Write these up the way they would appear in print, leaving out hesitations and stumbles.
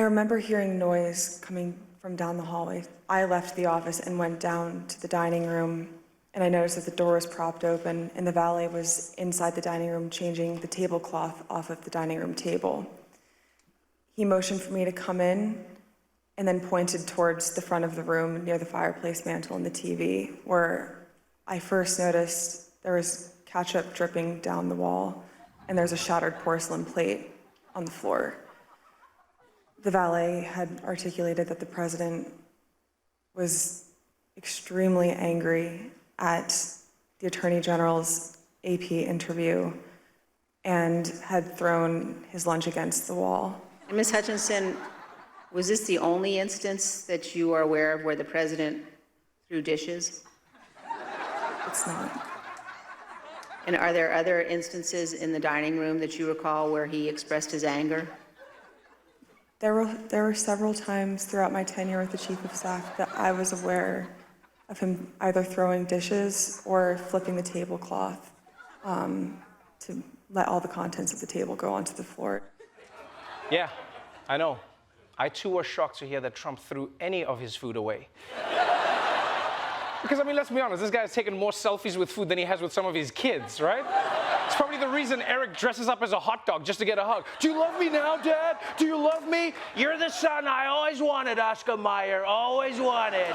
remember hearing noise coming from down the hallway. I left the office and went down to the dining room, and I noticed that the door was propped open, and the valet was inside the dining room changing the tablecloth off of the dining room table. He motioned for me to come in, and then pointed towards the front of the room near the fireplace mantle and the TV, where I first noticed there was ketchup dripping down the wall, and there's a shattered porcelain plate on the floor. The valet had articulated that the president was extremely angry at the Attorney General's AP interview and had thrown his lunch against the wall. And Ms. Hutchinson, was this the only instance that you are aware of where the president threw dishes? It's not. And are there other instances in the dining room that you recall where he expressed his anger? There were several times throughout my tenure with the Chief of Staff that I was aware of him either throwing dishes or flipping the tablecloth to let all the contents of the table go onto the floor. Yeah, I know. I too was shocked to hear that Trump threw any of his food away. Because, I mean, let's be honest, this guy's taken more selfies with food than he has with some of his kids, right? It's probably the reason Eric dresses up as a hot dog just to get a hug. Do you love me now, Dad? Do you love me? You're the son I always wanted, Oscar Mayer, always wanted.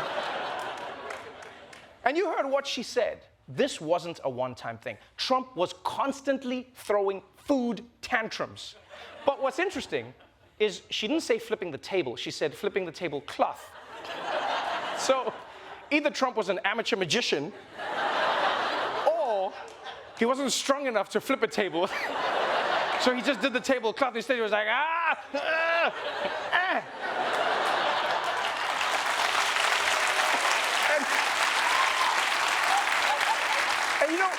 And you heard what she said. This wasn't a one-time thing. Trump was constantly throwing food tantrums. But what's interesting is she didn't say flipping the table. She said flipping the tablecloth. So either Trump was an amateur magician or he wasn't strong enough to flip a table. So he just did the tablecloth. Instead, he was like, ah, ah, ah. And you know,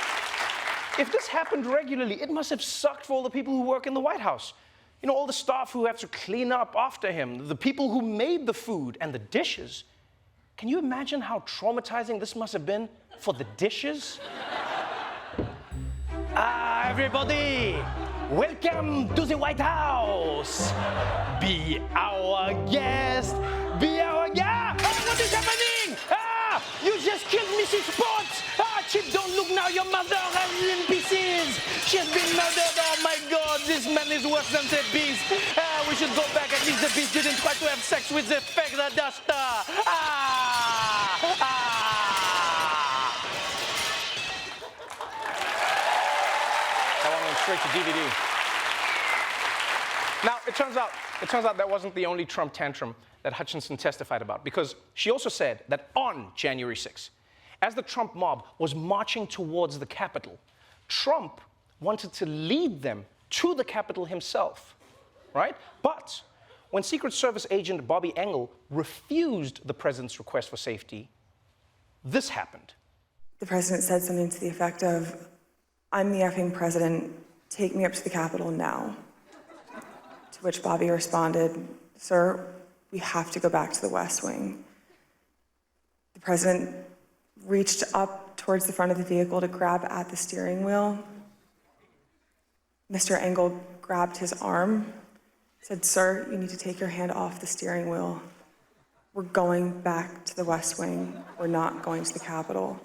if this happened regularly, it must have sucked for all the people who work in the White House. You know, all the staff who had to clean up after him, the people who made the food and the dishes. Can you imagine how traumatizing this must have been for the dishes? Everybody, welcome to the White House. Be our guest. Be our guest. Oh, what is happening? You just killed Mrs. Potts. Chip, don't look now. Your mother is in pieces. She has been murdered. Oh my God, this man is worse than the beast. We should go back. At least the beast didn't try to have sex with the feather duster. That one went straight to DVD. Now, it turns out that wasn't the only Trump tantrum that Hutchinson testified about, because she also said that on January 6th, as the Trump mob was marching towards the Capitol, Trump wanted to lead them to the Capitol himself, right? But when Secret Service agent Bobby Engel refused the president's request for safety, this happened. The president said something to the effect of, "I'm the effing president, take me up to the Capitol now." To which Bobby responded, "Sir, we have to go back to the West Wing." The president reached up towards the front of the vehicle to grab at the steering wheel. Mr. Engel grabbed his arm, said, "Sir, you need to take your hand off the steering wheel. We're going back to the West Wing. We're not going to the Capitol."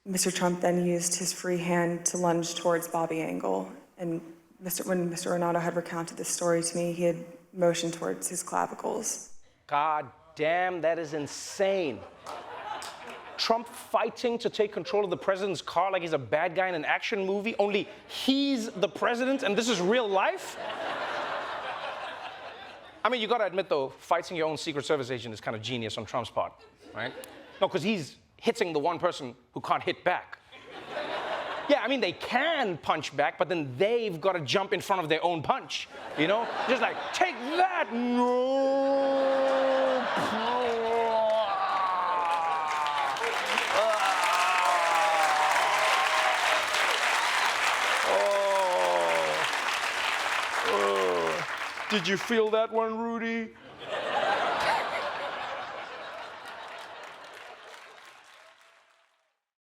Mr. Trump then used his free hand to lunge towards Bobby Engel. And when Mr. Renato had recounted this story to me, he had motioned towards his clavicles. God damn, that is insane. Trump fighting to take control of the president's car like he's a bad guy in an action movie, only he's the president and this is real life? I mean, you gotta admit though, fighting your own Secret Service agent is kind of genius on Trump's part, right? No, because he's hitting the one person who can't hit back. Yeah, I mean, they can punch back, but then they've got to jump in front of their own punch, you know? Just like, take that! No! Did you feel that one, Rudy?